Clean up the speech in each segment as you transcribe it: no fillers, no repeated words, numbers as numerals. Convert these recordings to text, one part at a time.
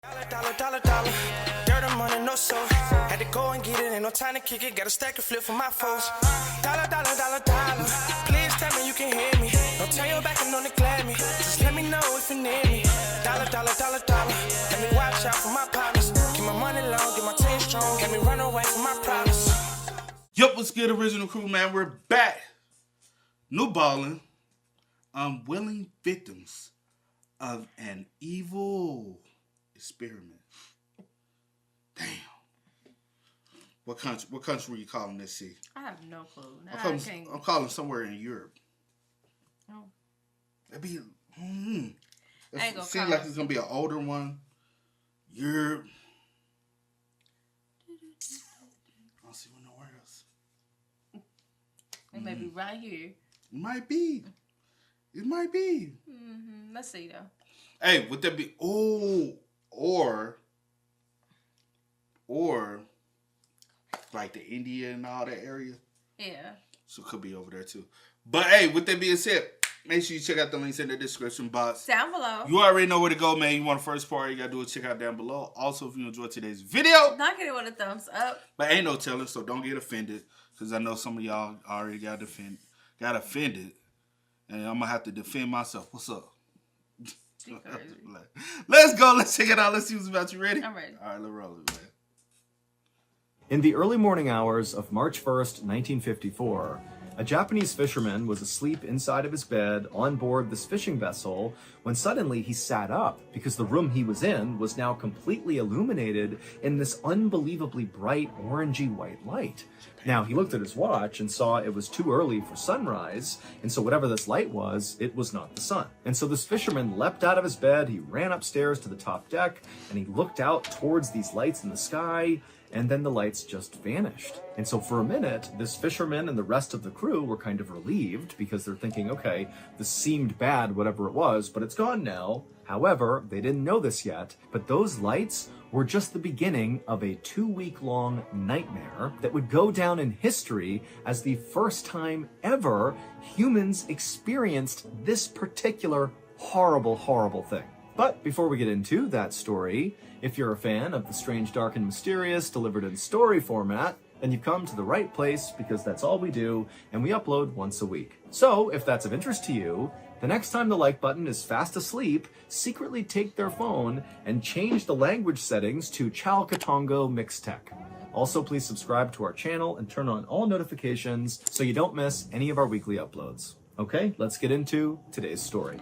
Dollar. Dirt and money, no soul. Had to go and get it, ain't no time to kick it. Got a stack and flip for my foes. Dollar. Please tell me you can hear me. Don't turn your back and don't neglect me. Just let me know if you need me. Dollar. Let me watch out for my partners. Keep my money long, get my team strong. Let me run away from my problems. Yup, what's good, original crew, man? We're back. New Ballen. Unwilling victims of an evil experiment. Damn. What country were you calling this? See, I have no clue. I'm calling somewhere in Europe. Oh. It'd be. It seems like it's gonna be an older one. Europe. I don't see one nowhere else. It may be right here. It might be. Mm-hmm. Let's see though. Hey, would that be or like the India and all that area? Yeah. So it could be over there too. But hey, with that being said, make sure you check out the links in the description box. Down below. You already know where to go, man. You want the first part, you gotta do is check out down below. Also, if you enjoyed today's video, Knock it with a thumbs up. but ain't no telling, so don't get offended. Because I know some of y'all already got offended. And I'm gonna have to defend myself. What's up? Let's go. Let's check it out. Let's see what's about. You ready? I'm ready. All right, let's roll it, man. In the early morning hours of March 1st, 1954, a Japanese fisherman was asleep inside of his bed on board this fishing vessel when suddenly he sat up because the room he was in was now completely illuminated in this unbelievably bright orangey white light. Now, he looked at his watch and saw it was too early for sunrise, and so whatever this light was, it was not the sun. And so this fisherman leapt out of his bed, he ran upstairs to the top deck, and he looked out towards these lights in the sky, and then the lights just vanished. And so for a minute, this fisherman and the rest of the crew were kind of relieved because they're thinking, okay, this seemed bad, whatever it was, but it's gone now. However, they didn't know this yet, but those lights were just the beginning of a 2-week-long nightmare that would go down in history as the first time ever humans experienced this particular horrible thing. But before we get into that story, if you're a fan of the strange, dark, and mysterious delivered in story format, then you've come to the right place because that's all we do, and we upload once a week. So if that's of interest to you, the next time the like button is fast asleep, secretly take their phone and change the language settings to Chalkatongo Mixtech. Also, please subscribe to our channel and turn on all notifications so you don't miss any of our weekly uploads. Okay, let's get into today's story.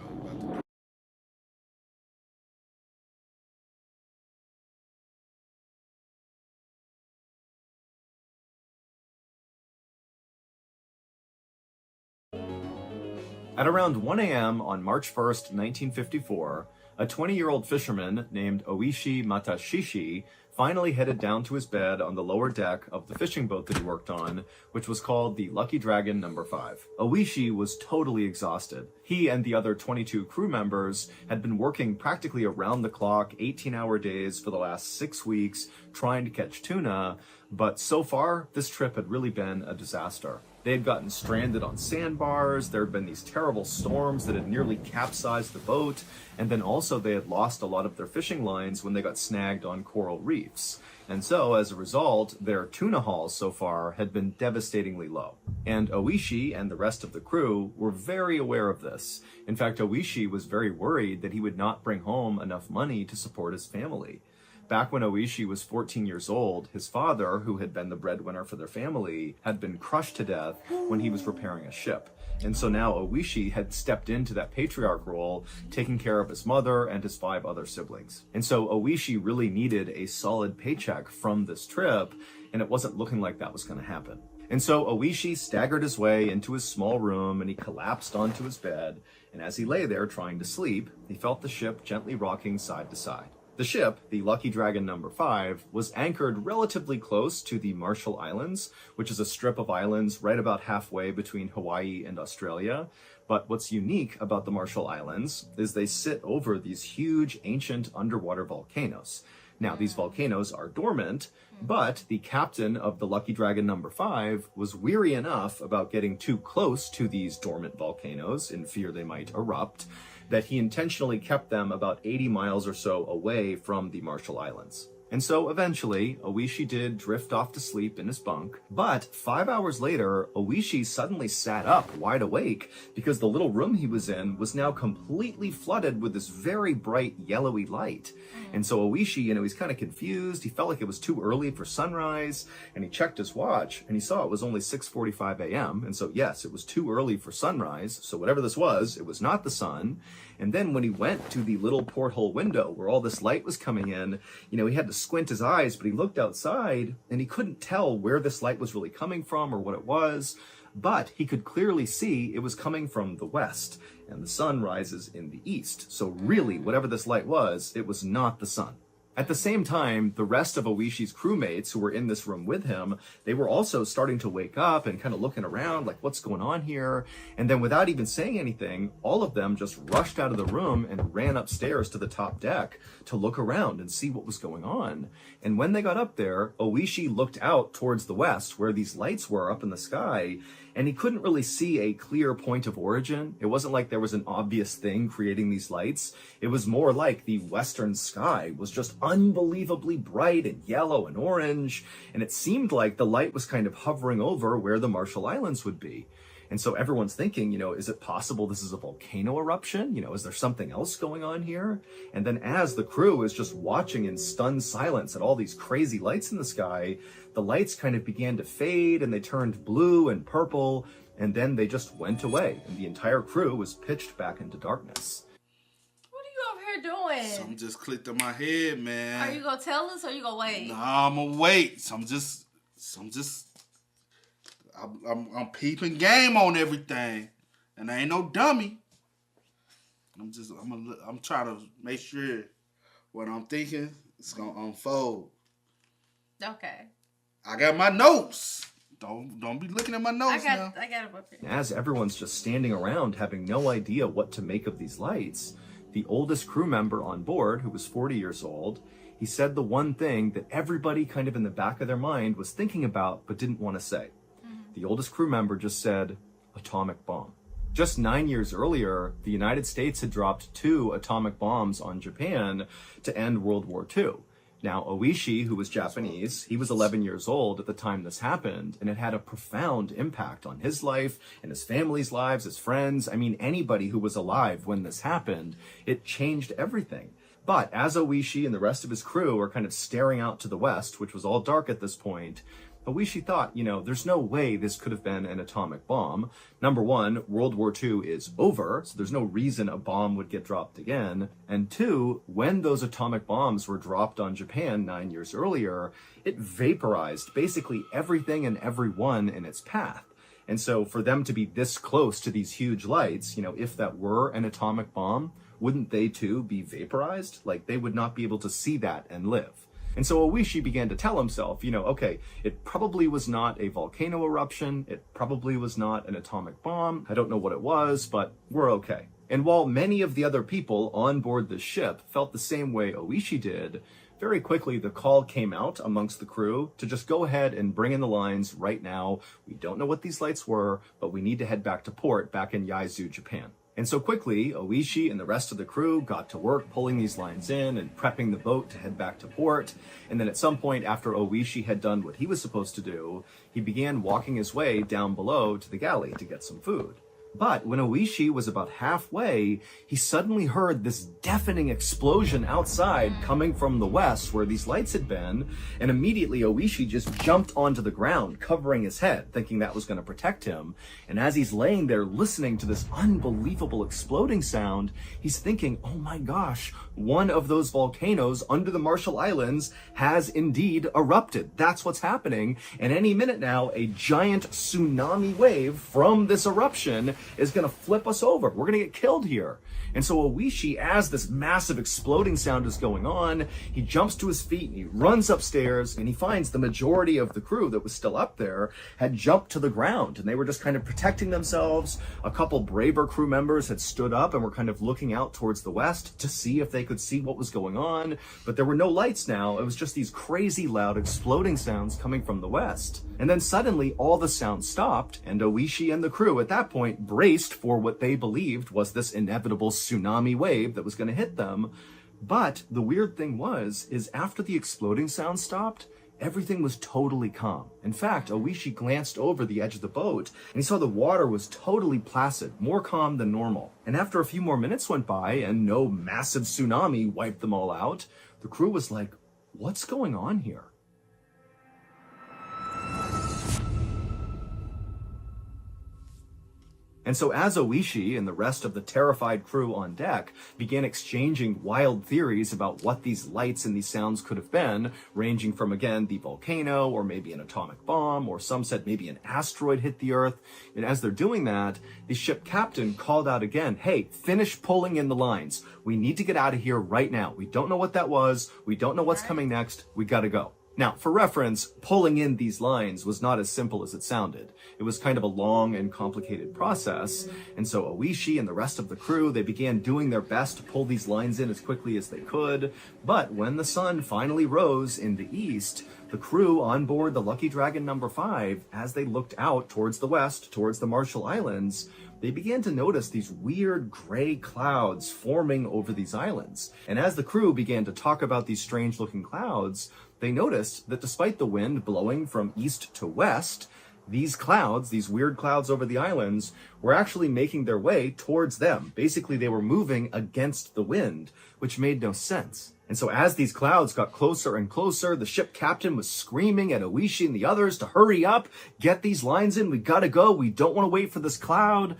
At around 1 a.m. on March 1st, 1954, a 20-year-old fisherman named Oishi Matashishi finally headed down to his bed on the lower deck of the fishing boat that he worked on, which was called the Lucky Dragon No. 5. Oishi was totally exhausted. He and the other 22 crew members had been working practically around the clock, 18-hour days for the last 6 weeks, trying to catch tuna, but so far, this trip had really been a disaster. They had gotten stranded on sandbars, there had been these terrible storms that had nearly capsized the boat, and then also they had lost a lot of their fishing lines when they got snagged on coral reefs. And so, as a result, their tuna hauls so far had been devastatingly low. And Oishi and the rest of the crew were very aware of this. In fact, Oishi was very worried that he would not bring home enough money to support his family. Back when Oishi was 14 years old, his father, who had been the breadwinner for their family, had been crushed to death when he was repairing a ship. And so now Oishi had stepped into that patriarch role, taking care of his mother and his 5 other siblings. And so Oishi really needed a solid paycheck from this trip, and it wasn't looking like that was going to happen. And so Oishi staggered his way into his small room and he collapsed onto his bed. And as he lay there trying to sleep, he felt the ship gently rocking side to side. The ship, the Lucky Dragon No. 5, was anchored relatively close to the Marshall Islands, which is a strip of islands right about halfway between Hawaii and Australia. But what's unique about the Marshall Islands is they sit over these huge ancient underwater volcanoes. Now, these volcanoes are dormant, but the captain of the Lucky Dragon No. 5 was weary enough about getting too close to these dormant volcanoes in fear they might erupt that he intentionally kept them about 80 miles or so away from the Marshall Islands. And so eventually, Oishi did drift off to sleep in his bunk. But 5 hours later, Oishi suddenly sat up wide awake because the little room he was in was now completely flooded with this very bright yellowy light. And so Oishi, he's kind of confused. He felt like it was too early for sunrise, and he checked his watch and he saw it was only 6:45 a.m. And so yes, it was too early for sunrise. So whatever this was, it was not the sun. And then when he went to the little porthole window where all this light was coming in, he had to squint his eyes, but he looked outside and he couldn't tell where this light was really coming from or what it was. But he could clearly see it was coming from the west, and the sun rises in the east. So really, whatever this light was, it was not the sun. At the same time, the rest of Oishi's crewmates who were in this room with him, they were also starting to wake up and kind of looking around like, what's going on here? And then without even saying anything, all of them just rushed out of the room and ran upstairs to the top deck to look around and see what was going on. And when they got up there, Oishi looked out towards the west where these lights were up in the sky, and he couldn't really see a clear point of origin. It wasn't like there was an obvious thing creating these lights. It was more like the western sky was just unbelievably bright and yellow and orange, and it seemed like the light was kind of hovering over where the Marshall Islands would be. And so everyone's thinking, is it possible this is a volcano eruption? Is there something else going on here? And then as the crew is just watching in stunned silence at all these crazy lights in the sky, the lights kind of began to fade and they turned blue and purple, and then they just went away, and the entire crew was pitched back into darkness. What are you over here doing? Something just clicked in my head, man. Are you gonna tell us or you gonna wait? Nah, I'm gonna wait. I'm peeping game on everything, and I ain't no dummy. I'm trying to make sure what I'm thinking is gonna unfold. Okay. I got my notes. Don't be looking at my notes now. I got them up here. As everyone's just standing around having no idea what to make of these lights, the oldest crew member on board, who was 40 years old, he said the one thing that everybody kind of in the back of their mind was thinking about but didn't want to say. The oldest crew member just said, atomic bomb. Just 9 years earlier, the United States had dropped 2 atomic bombs on Japan to end World War II. Now, Oishi, who was Japanese, he was 11 years old at the time this happened, and it had a profound impact on his life and his family's lives, his friends. Anybody who was alive when this happened, it changed everything. But as Oishi and the rest of his crew are kind of staring out to the west, which was all dark at this point, Oishi thought, there's no way this could have been an atomic bomb. Number one, World War II is over, so there's no reason a bomb would get dropped again. And two, when those atomic bombs were dropped on Japan 9 years earlier, it vaporized basically everything and everyone in its path. And so for them to be this close to these huge lights, if that were an atomic bomb, wouldn't they too be vaporized? Like, they would not be able to see that and live. And so Oishi began to tell himself, okay, it probably was not a volcano eruption. It probably was not an atomic bomb. I don't know what it was, but we're okay. And while many of the other people on board the ship felt the same way Oishi did, very quickly the call came out amongst the crew to just go ahead and bring in the lines right now. We don't know what these lights were, but we need to head back to port back in Yaizu, Japan. And so quickly, Oishi and the rest of the crew got to work pulling these lines in and prepping the boat to head back to port. And then at some point after Oishi had done what he was supposed to do, he began walking his way down below to the galley to get some food. But when Oishi was about halfway, he suddenly heard this deafening explosion outside coming from the west where these lights had been, and immediately Oishi just jumped onto the ground, covering his head, thinking that was going to protect him. And as he's laying there listening to this unbelievable exploding sound, he's thinking, oh my gosh, one of those volcanoes under the Marshall Islands has indeed erupted. That's what's happening. And any minute now, a giant tsunami wave from this eruption is going to flip us over. We're going to get killed here. And so Oishi, as this massive exploding sound is going on, he jumps to his feet and he runs upstairs and he finds the majority of the crew that was still up there had jumped to the ground and they were just kind of protecting themselves. A couple braver crew members had stood up and were kind of looking out towards the west to see if they could see what was going on. But there were no lights now. It was just these crazy loud exploding sounds coming from the west. And then suddenly all the sound stopped and Oishi and the crew at that point braced for what they believed was this inevitable tsunami wave that was going to hit them. But the weird thing is after the exploding sound stopped, everything was totally calm. In fact, Oishi glanced over the edge of the boat and he saw the water was totally placid, more calm than normal. And after a few more minutes went by and no massive tsunami wiped them all out, the crew was like, what's going on here? And so as Oishi and the rest of the terrified crew on deck began exchanging wild theories about what these lights and these sounds could have been, ranging from, again, the volcano, or maybe an atomic bomb, or some said maybe an asteroid hit the Earth. And as they're doing that, the ship captain called out again, hey, finish pulling in the lines. We need to get out of here right now. We don't know what that was. We don't know what's coming next. We gotta go. Now, for reference, pulling in these lines was not as simple as it sounded. It was kind of a long and complicated process, and so Oishi and the rest of the crew, they began doing their best to pull these lines in as quickly as they could, but when the sun finally rose in the east, the crew on board the Lucky Dragon number 5, as they looked out towards the west, towards the Marshall Islands, they began to notice these weird gray clouds forming over these islands. And as the crew began to talk about these strange-looking clouds, they noticed that despite the wind blowing from east to west, these clouds, these weird clouds over the islands, were actually making their way towards them. Basically, they were moving against the wind, which made no sense. And so as these clouds got closer and closer, the ship captain was screaming at Oishi and the others to hurry up, get these lines in, we gotta go, we don't want to wait for this cloud.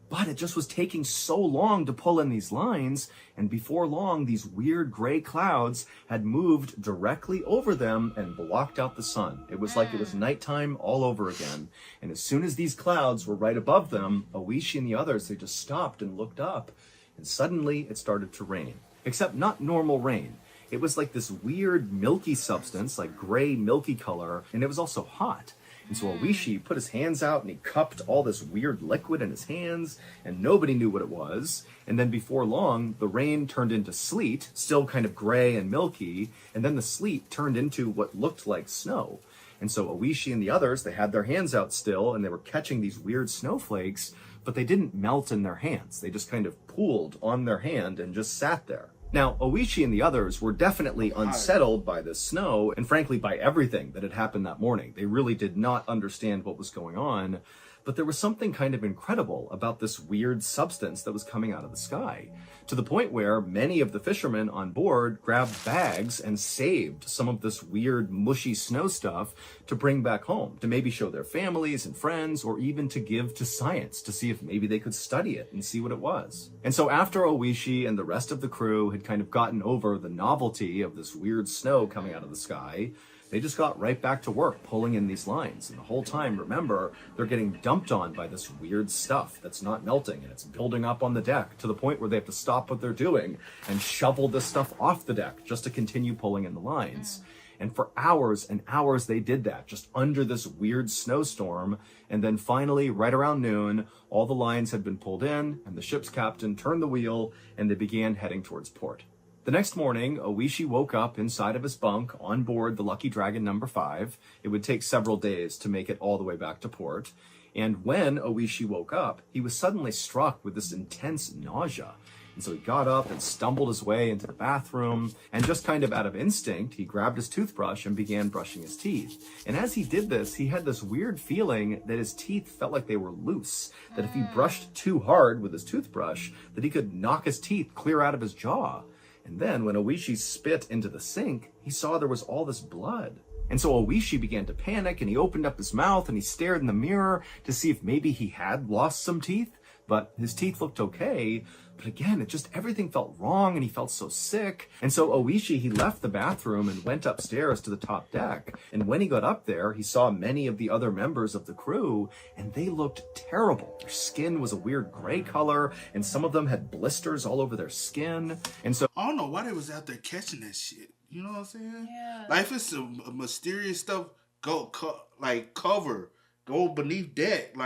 But it just was taking so long to pull in these lines, and before long, these weird gray clouds had moved directly over them and blocked out the sun. It was like it was nighttime all over again. And as soon as these clouds were right above them, Oishi and the others, they just stopped and looked up, and suddenly it started to rain. Except not normal rain. It was like this weird milky substance, like gray milky color, and it was also hot. And so Oishi put his hands out and he cupped all this weird liquid in his hands, and nobody knew what it was. And then before long, the rain turned into sleet, still kind of gray and milky, and then the sleet turned into what looked like snow. And so Oishi and the others, they had their hands out still, and they were catching these weird snowflakes, but they didn't melt in their hands. They just kind of pooled on their hand and just sat there. Now, Oishi and the others were definitely unsettled by the snow and frankly by everything that had happened that morning. They really did not understand what was going on, but there was something kind of incredible about this weird substance that was coming out of the sky, to the point where many of the fishermen on board grabbed bags and saved some of this weird mushy snow stuff to bring back home, to maybe show their families and friends, or even to give to science to see if maybe they could study it and see what it was. And so after Oishi and the rest of the crew had kind of gotten over the novelty of this weird snow coming out of the sky, they just got right back to work pulling in these lines. And the whole time, remember, they're getting dumped on by this weird stuff that's not melting, and it's building up on the deck to the point where they have to stop what they're doing and shovel this stuff off the deck just to continue pulling in the lines. And for hours and hours they did that, just under this weird snowstorm. And then finally, right around noon, all the lines had been pulled in, and the ship's captain turned the wheel, and they began heading towards port. The next morning, Oishi woke up inside of his bunk on board the Lucky Dragon number 5. It would take several days to make it all the way back to port. And when Oishi woke up, he was suddenly struck with this intense nausea. And so he got up and stumbled his way into the bathroom, and just kind of out of instinct, he grabbed his toothbrush and began brushing his teeth. And as he did this, he had this weird feeling that his teeth felt like they were loose, that if he brushed too hard with his toothbrush, that he could knock his teeth clear out of his jaw. And then when Oishi spit into the sink, he saw there was all this blood. And so Oishi began to panic, and he opened up his mouth and he stared in the mirror to see if maybe he had lost some teeth, but his teeth looked okay. But again, everything felt wrong, and he felt so sick. And so Oishi, he left the bathroom and went upstairs to the top deck. And when he got up there, he saw many of the other members of the crew, and they looked terrible. Their skin was a weird gray color, and some of them had blisters all over their skin. And so I don't know why they was out there catching that shit. You know what I'm saying? Yeah. Like, if it's some mysterious stuff, cover, go beneath deck.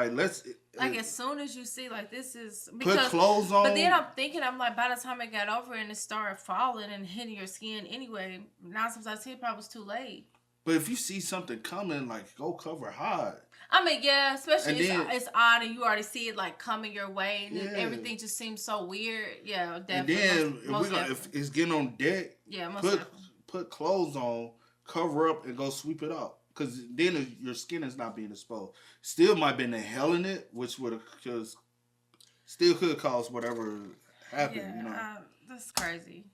Like, as soon as you see, like, this is... Put clothes on. But then I'm like, by the time it got over and it started falling and hitting your skin anyway, 9 times out of 10, probably was too late. But if you see something coming, like, go cover high. I mean, yeah, especially And then- it's odd and you already see it like coming your way and Yeah. everything just seems so weird. Yeah, And definitely. then if it's getting on deck, yeah, most put definitely. put clothes on, cover up, and go sweep it up. Because then your skin is not being exposed. Still might be inhaling it, which would because still could cause whatever happened. Yeah, You know. that's crazy.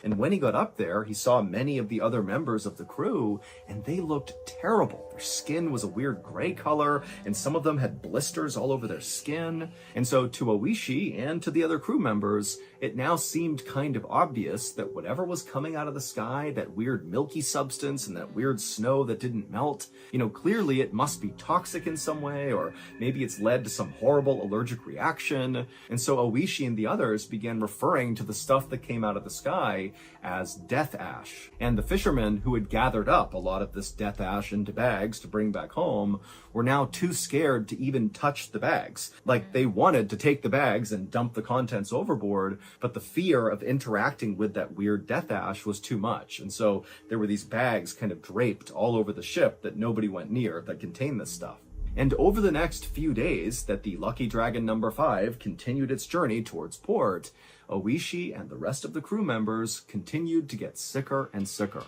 And when he got up there, he saw many of the other members of the crew, and they looked terrible. Their skin was a weird gray color, and some of them had blisters all over their skin. And so to Oishi and to the other crew members, it now seemed kind of obvious that whatever was coming out of the sky, that weird milky substance and that weird snow that didn't melt, clearly it must be toxic in some way, or maybe it's led to some horrible allergic reaction. And so Oishi and the others began referring to the stuff that came out of the sky as death ash. And the fishermen who had gathered up a lot of this death ash into bags to bring back home were now too scared to even touch the bags. Like, they wanted to take the bags and dump the contents overboard, but the fear of interacting with that weird death ash was too much. And so there were these bags kind of draped all over the ship that nobody went near that contained this stuff. And over the next few days that the Lucky Dragon number 5 continued its journey towards port, Oishi and the rest of the crew members continued to get sicker and sicker.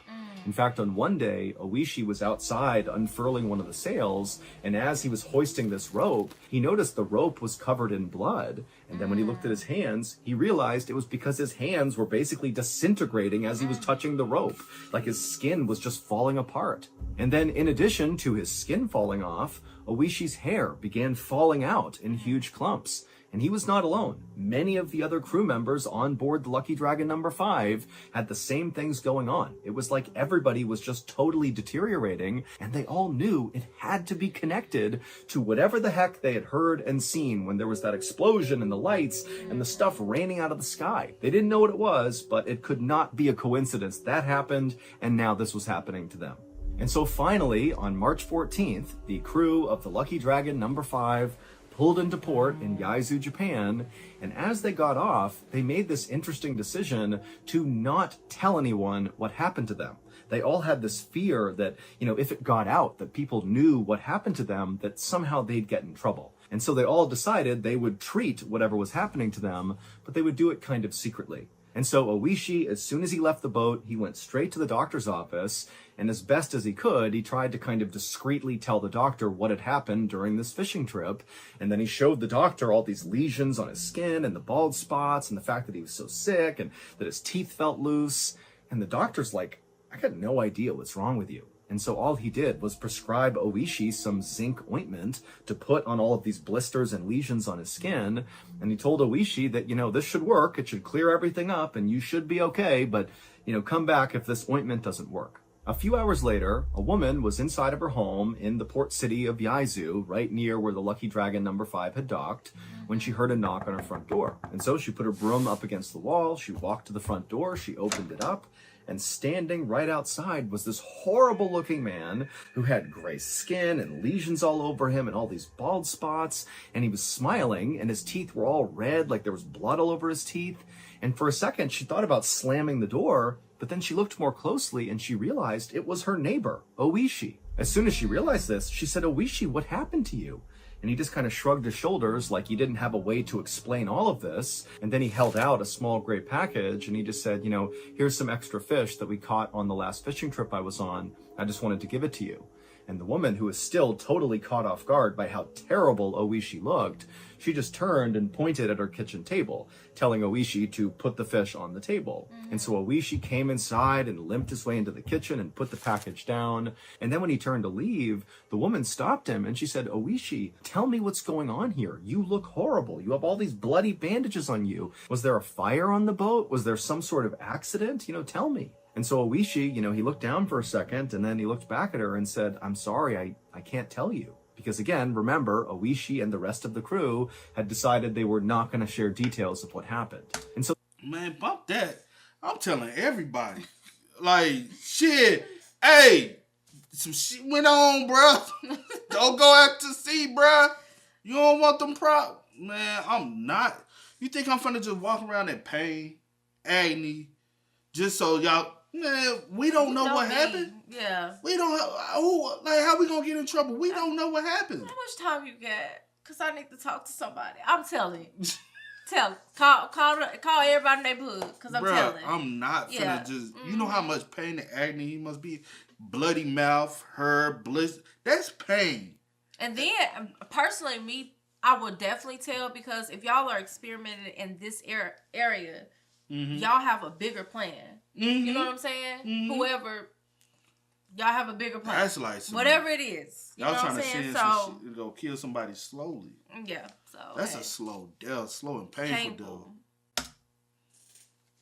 In fact, on one day, Oishi was outside unfurling one of the sails, and as he was hoisting this rope, he noticed the rope was covered in blood. And then when he looked at his hands, he realized it was because his hands were basically disintegrating as he was touching the rope, like his skin was just falling apart. And then in addition to his skin falling off, Oishi's hair began falling out in huge clumps. And he was not alone. Many of the other crew members on board the Lucky Dragon number 5 had the same things going on. It was like everybody was just totally deteriorating, and they all knew it had to be connected to whatever the heck they had heard and seen when there was that explosion and the lights and the stuff raining out of the sky. They didn't know what it was, but it could not be a coincidence. That happened, and now this was happening to them. And so finally, on March 14th, the crew of the Lucky Dragon number 5 pulled into port in Yaizu, Japan, and as they got off, they made this interesting decision to not tell anyone what happened to them. They all had this fear that, if it got out, that people knew what happened to them, that somehow they'd get in trouble. And so they all decided they would treat whatever was happening to them, but they would do it kind of secretly. And so Oishi, as soon as he left the boat, he went straight to the doctor's office, and as best as he could, he tried to kind of discreetly tell the doctor what had happened during this fishing trip. And then he showed the doctor all these lesions on his skin and the bald spots and the fact that he was so sick and that his teeth felt loose. And the doctor's like, I got no idea what's wrong with you. And so all he did was prescribe Oishi some zinc ointment to put on all of these blisters and lesions on his skin. And he told Oishi that, this should work. It should clear everything up and you should be okay. But, come back if this ointment doesn't work. A few hours later, a woman was inside of her home in the port city of Yaizu, right near where the Lucky Dragon number 5 had docked, when she heard a knock on her front door. And so she put her broom up against the wall, she walked to the front door, she opened it up, and standing right outside was this horrible looking man who had gray skin and lesions all over him and all these bald spots, and he was smiling and his teeth were all red, like there was blood all over his teeth. And for a second she thought about slamming the door, but then she looked more closely and she realized it was her neighbor, Oishi. As soon as she realized this, she said, Oishi, what happened to you? And he just kind of shrugged his shoulders like he didn't have a way to explain all of this. And then he held out a small gray package and he just said, here's some extra fish that we caught on the last fishing trip I was on. I just wanted to give it to you. And the woman, who was still totally caught off guard by how terrible Oishi looked, she just turned and pointed at her kitchen table, telling Oishi to put the fish on the table. And so Oishi came inside and limped his way into the kitchen and put the package down. And then when he turned to leave, the woman stopped him and she said, Oishi, tell me what's going on here. You look horrible. You have all these bloody bandages on you. Was there a fire on the boat? Was there some sort of accident? Tell me. And so Oishi, he looked down for a second and then he looked back at her and said, I'm sorry, I can't tell you. Because again, remember, Oishi and the rest of the crew had decided they were not going to share details of what happened. And so, Man, bump that. I'm telling everybody. Like, shit. Hey, some shit went on, bro. Don't go out to sea, bro. You don't want them problems. Man, I'm not. You think I'm finna just walk around in pain, agony, just so y'all Man, we don't know what me. happened. Yeah. We don't. How we gonna get in trouble? We don't know what happened. How much time you got? Cause I need to talk to somebody. I'm telling you. Call everybody in the neighborhood. Cause I'm telling. I'm not finna just. You know how much pain and agony he must be. Bloody mouth, blister. That's pain. And then, personally, I would definitely tell, because if y'all are experimenting in this area, y'all have a bigger plan. You know what I'm saying? Whoever, y'all have a bigger plan. That's like whatever it is. You know what I'm saying? So go kill somebody slowly. Yeah. So that's a slow death, slow and painful death.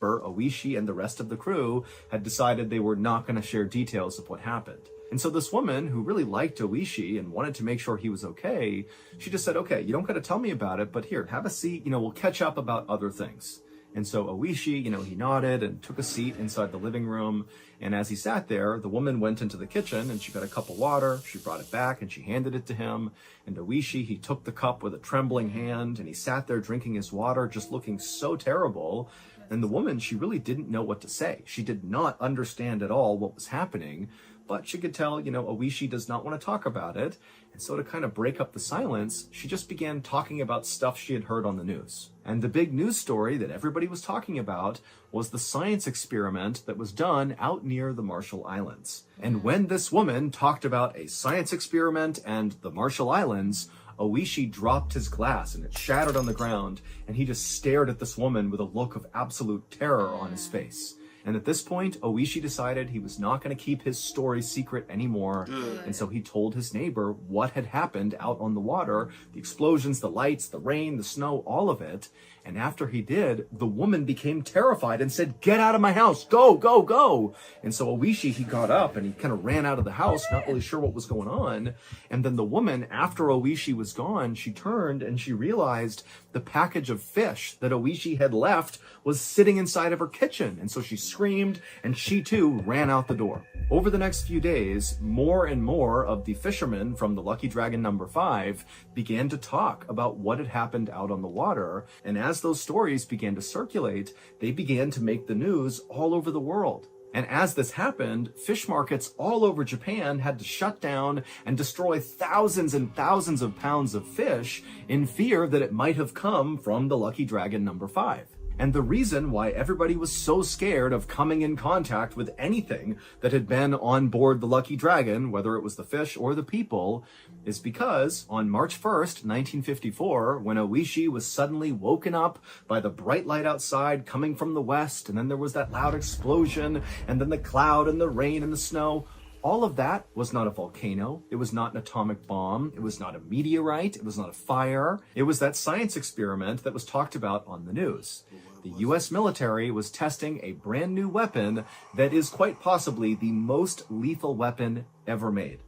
Oishi and the rest of the crew had decided they were not going to share details of what happened. And so this woman, who really liked Oishi and wanted to make sure he was okay, she just said, okay, you don't got to tell me about it, but here, have a seat, we'll catch up about other things. And so Oishi, he nodded and took a seat inside the living room. And as he sat there, the woman went into the kitchen and she got a cup of water. She brought it back and she handed it to him. And Oishi, he took the cup with a trembling hand and he sat there drinking his water, just looking so terrible. And the woman, she really didn't know what to say. She did not understand at all what was happening, but she could tell, Oishi does not want to talk about it. And so to kind of break up the silence, she just began talking about stuff she had heard on the news. And the big news story that everybody was talking about was the science experiment that was done out near the Marshall Islands. And when this woman talked about a science experiment and the Marshall Islands, Oishi dropped his glass and it shattered on the ground, and he just stared at this woman with a look of absolute terror on his face. And at this point, Oishi decided he was not going to keep his story secret anymore. And so he told his neighbor what had happened out on the water, the explosions, the lights, the rain, the snow, all of it. And after he did, the woman became terrified and said, "Get out of my house, go, go, go." And so Oishi, he got up and he kind of ran out of the house, not really sure what was going on. And then the woman, after Oishi was gone, she turned and she realized the package of fish that Oishi had left was sitting inside of her kitchen. And so she screamed and she too ran out the door. Over the next few days, more and more of the fishermen from the Lucky Dragon number 5 began to talk about what had happened out on the water. And as those stories began to circulate, they began to make the news all over the world. And as this happened, fish markets all over Japan had to shut down and destroy thousands and thousands of pounds of fish in fear that it might have come from the Lucky Dragon number 5. And the reason why everybody was so scared of coming in contact with anything that had been on board the Lucky Dragon, whether it was the fish or the people, is because on March 1st, 1954, when Oishi was suddenly woken up by the bright light outside coming from the west, and then there was that loud explosion, and then the cloud and the rain and the snow, all of that was not a volcano. It was not an atomic bomb. It was not a meteorite. It was not a fire. It was that science experiment that was talked about on the news. The U.S. military was testing a brand new weapon that is quite possibly the most lethal weapon ever made.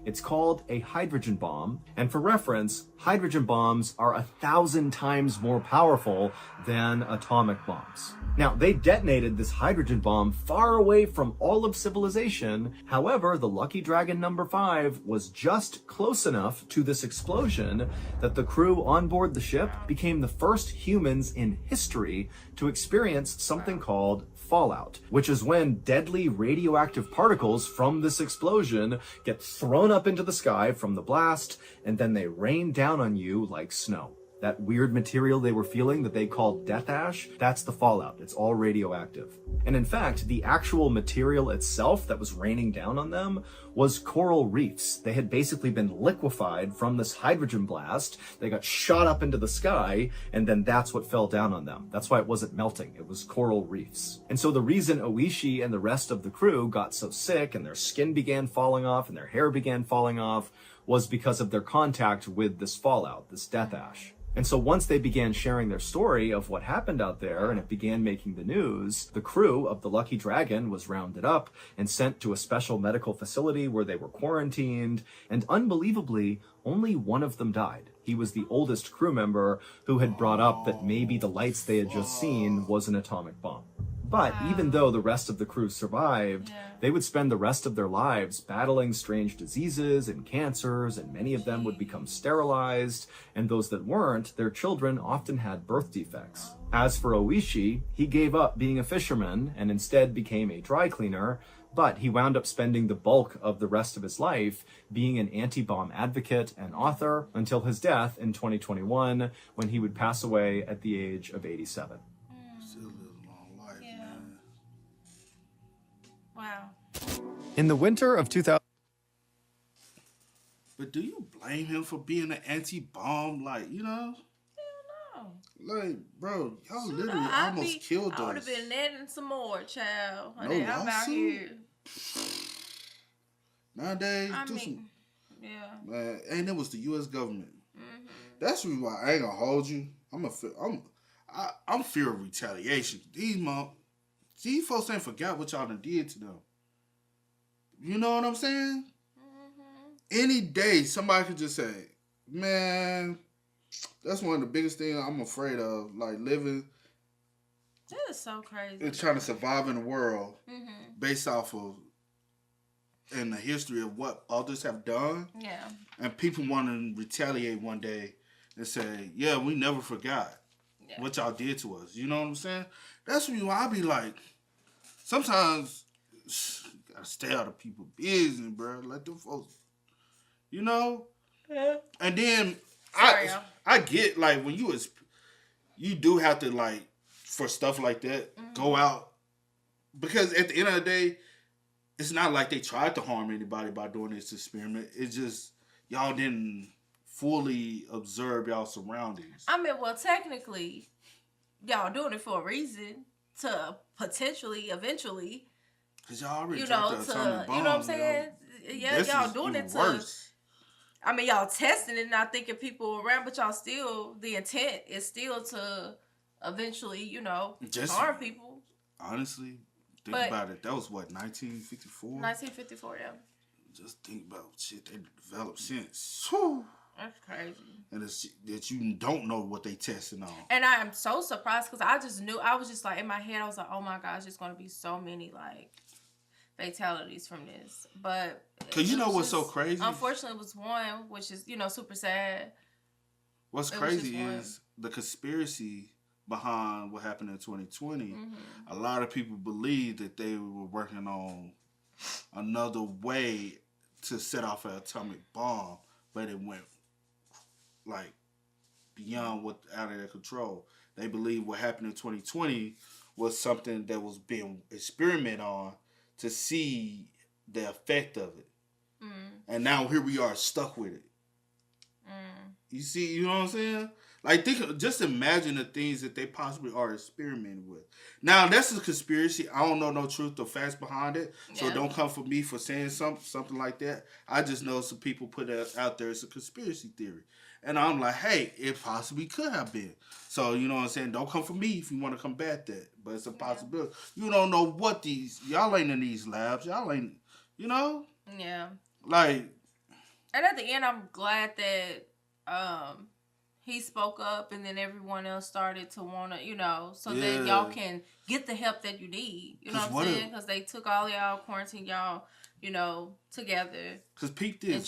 It's called a hydrogen bomb, and for reference, hydrogen bombs are 1,000 times more powerful than atomic bombs. Now, they detonated this hydrogen bomb far away from all of civilization. However, the Lucky Dragon number 5 was just close enough to this explosion that the crew on board the ship became the first humans in history to experience something called fallout, which is when deadly radioactive particles from this explosion get thrown up into the sky from the blast, and then they rain down on you like snow. That weird material they were feeling that they called death ash, that's the fallout. It's all radioactive. And in fact, the actual material itself that was raining down on them was coral reefs. They had basically been liquefied from this hydrogen blast. They got shot up into the sky, and then that's what fell down on them. That's why it wasn't melting. It was coral reefs. And so the reason Oishi and the rest of the crew got so sick and their skin began falling off and their hair began falling off was because of their contact with this fallout, this death ash. And so once they began sharing their story of what happened out there and it began making the news, the crew of the Lucky Dragon was rounded up and sent to a special medical facility where they were quarantined. And unbelievably, only one of them died. He was the oldest crew member who had brought up that maybe the lights they had just seen was an atomic bomb. But even though the rest of the crew survived, they would spend the rest of their lives battling strange diseases and cancers, and many of them would become sterilized, and those that weren't, their children often had birth defects. As for Oishi, he gave up being a fisherman and instead became a dry cleaner, but he wound up spending the bulk of the rest of his life being an anti-bomb advocate and author until his death in 2021, when he would pass away at the age of 87. Still live a long life, man. Wow. In the winter of 2000... But do you blame him for being an anti-bomb? Like, you know? No. Like, bro, y'all literally I'd almost killed us. I would have been adding some more, child. No I'm out lawsuit? here. Nowadays, I do mean, some... yeah. Man, and it was the U.S. government. Mm-hmm. That's the reason why I ain't gonna hold you. I'm fear of retaliation. These folks ain't forgot what y'all done did to them. You know what I'm saying? Mm-hmm. Any day, somebody could just say, man, that's one of the biggest things I'm afraid of. Like living That is so crazy. and trying to survive in the world Mm-hmm. based off of in the history of what others have done. Yeah. And people want to retaliate one day and say, yeah, we never forgot what y'all did to us. You know what I'm saying? That's why I be like, sometimes you gotta stay out of people's business, bro. Let them folks, you know? Yeah. And then Sorry, I get, like, when you do have to, like, for stuff like that, go out. Because at the end of the day, it's not like they tried to harm anybody by doing this experiment. It's just y'all didn't fully observe y'all surroundings. I mean, well, technically, y'all doing it for a reason to potentially, eventually, Because y'all already you dropped know, the to, atomic bomb. you know what I'm saying? Yeah, This y'all is doing even it to, worse. I mean, y'all testing it, not thinking people around, but y'all still, the intent is still to eventually, you know, Just- harm people. Honestly, think But- about it. That was what, 1954? 1954, yeah. Just think about shit they developed since. Whew. That's crazy. And it's that you don't know what they testing on. And I am so surprised because I just knew, I was just like, in my head, I was like, oh my gosh, there's going to be so many, like, fatalities from this. But. Because you it know was what's so just- crazy? Unfortunately, it was one, which is, you know, super sad. What's It was crazy just one. is the conspiracy behind what happened in 2020. Mm-hmm. A lot of people believe that they were working on another way to set off an atomic bomb, but it went like beyond what out of their control. They believe what happened in 2020 was something that was being experimented on to see the effect of it. And now here we are stuck with it. You see, you know what I'm saying? Like, just imagine the things that they possibly are experimenting with. Now, that's a conspiracy. I don't know no truth or facts behind it, so Yeah. don't come for me for saying something like that. I just know some people put it out there as a conspiracy theory. And I'm like, hey, it possibly could have been. So, you know what I'm saying? Don't come for me if you want to combat that. But it's a possibility. You don't know what y'all ain't in these labs. Y'all ain't, you know? Yeah. Like. And at the end, I'm glad that he spoke up and then everyone else started to want to, you know, so that y'all can get the help that you need. You know what I'm saying? Because they took all y'all, quarantined y'all, you know, together. Because peep this. And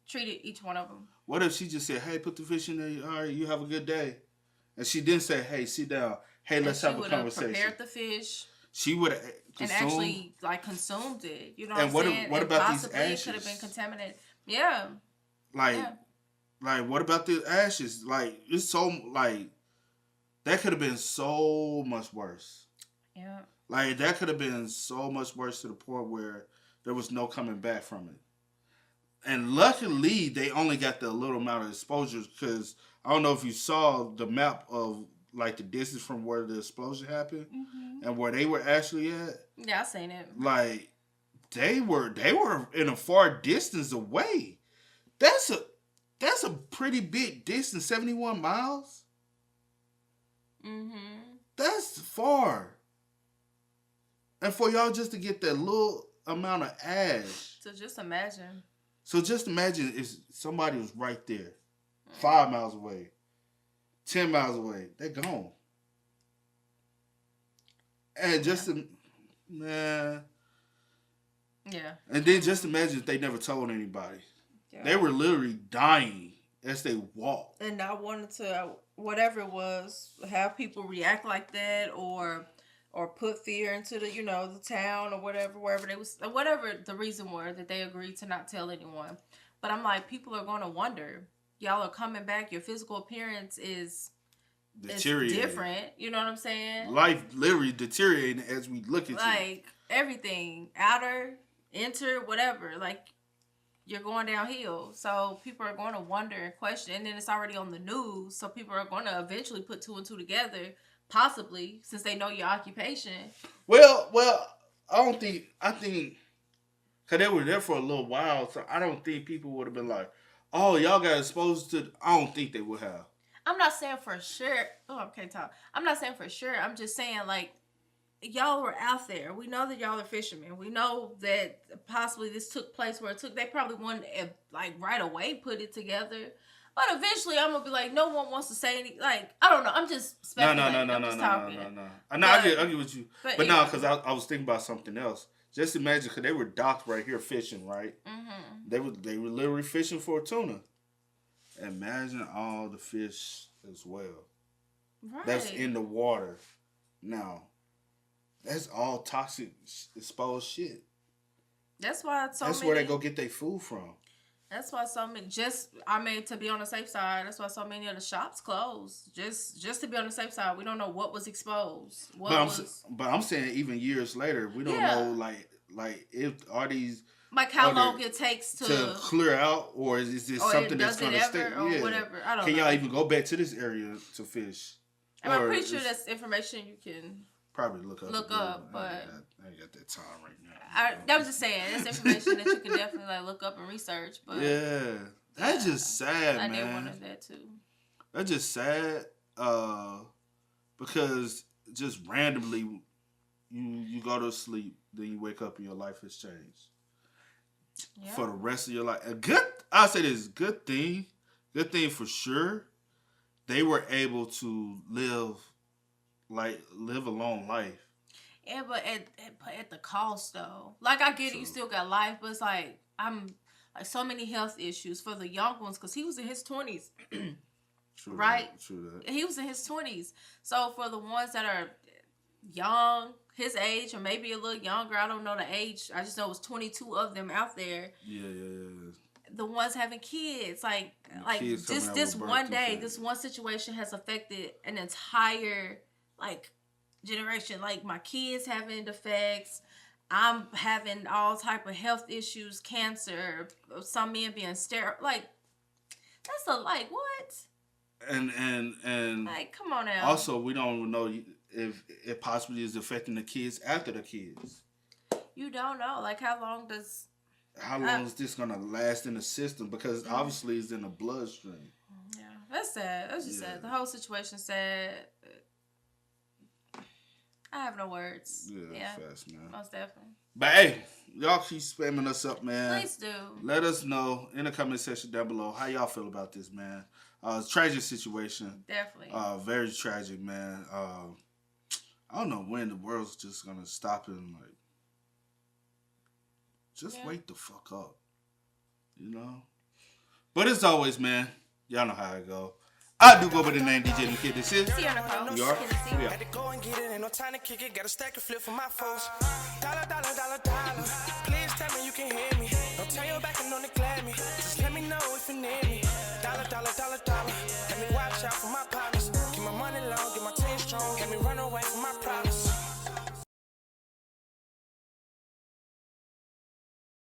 treated each one of them. What if she just said, hey, put the fish in there. All right, you have a good day. And she didn't say, hey, sit down. Hey, let's have a conversation. She would have prepared the fish. She would have and actually, like, consumed it. You know what and I'm saying? What and about these possibly ashes? It could have been contaminated. Yeah. Like, what about the ashes? Like, it's so, like, that could have been so much worse. Yeah. Like, that could have been so much worse to the point where there was no coming back from it. And luckily, they only got the little amount of exposure because I don't know if you saw the map of, like, the distance from where the explosion happened and where they were actually at. Yeah, I seen it. Like, they were in a far distance away. That's a pretty big distance, 71 miles. That's far. And for y'all just to get that little amount of ash. So just imagine. So just imagine if somebody was right there, 5 miles away, 10 miles away, they're gone. And man. Yeah. And then just imagine if they never told anybody. Yeah. They were literally dying as they walked. And I wanted to, whatever it was, have people react like that, or put fear into the, the town or whatever, whatever the reason were that they agreed to not tell anyone. But I'm like, people are going to wonder. Y'all are coming back. Your physical appearance is different. You know what I'm saying? Life literally deteriorating as we look at you. Like, everything. Outer, inner, whatever. Like, you're going downhill. So people are going to wonder and question. And then it's already on the news. So people are going to eventually put two and two together. Possibly, since they know your occupation. Well, I think, because they were there for a little while, so I don't think people would have been like, oh, y'all got exposed to, I don't think they would have. I'm not saying for sure. Oh, okay, Tom. I'm not saying for sure. I'm just saying, like, y'all were out there. We know that y'all are fishermen. We know that possibly this took place where it took. They probably wouldn't have, like, right away put it together. But eventually, I'm going to be like, no one wants to say anything. Like, I don't know. I'm just speculating. No. I get what you. But no, because I was thinking about something else. Just imagine, because they were docked right here fishing, right? Mm-hmm. They were literally fishing for tuna. Imagine all the fish as well. Right. That's in the water. Now, that's all toxic, exposed shit. That's why That's where they go get their food from. That's why to be on the safe side, that's why so many of the shops closed. Just to be on the safe side. We don't know what was exposed. But I'm saying even years later, we don't know, like if are these... Like how long it takes to clear out, or is this something that's going to stay? Or whatever. I don't know. Can y'all even go back to this area to fish? And I'm pretty sure that's information you can... Probably look up, but I ain't got that time right now. I was just saying, it's information that you can definitely look up and research. But yeah, that's just sad, man. I did want that too. That's just sad, because just randomly you go to sleep, then you wake up and your life has changed for the rest of your life. I'll say this, good thing for sure. They were able to live a long life. Yeah, but at the cost though. Like, I get it, you still got life, but it's like I'm like so many health issues for the young ones, because he was in his 20s. True, right? True that. He was in his 20s. So for the ones that are young, his age, or maybe a little younger, I don't know the age. I just know it was 22 of them out there. Yeah. The ones having kids, like just this one day, this one situation has affected an entire generation. Like, my kids having defects, I'm having all type of health issues, cancer, some men being sterile. Like, that's what? And like, come on now. Also, we don't know if it possibly is affecting the kids after the kids. You don't know. Like, how long is this gonna last in the system? Because obviously it's in the bloodstream. Yeah, that's sad. That's just sad. The whole situation's sad. I have no words. Yeah. Fast, man. Most definitely. But hey, y'all keep spamming us up, man. Please do. Let us know in the comment section down below how y'all feel about this, man. It's a tragic situation. Definitely. Very tragic, man. I don't know when the world's just gonna stop and wake the fuck up, you know. But as always, man, y'all know how it go. I do go by the name DJ the Kid. This is we are. Had to go and get it, ain't no time to kick it. Got a stack and flip for my foes. Dollar. Please tell me you can hear me. Don't turn your back and don't neglect me. Just let me know if you need me. Dollar.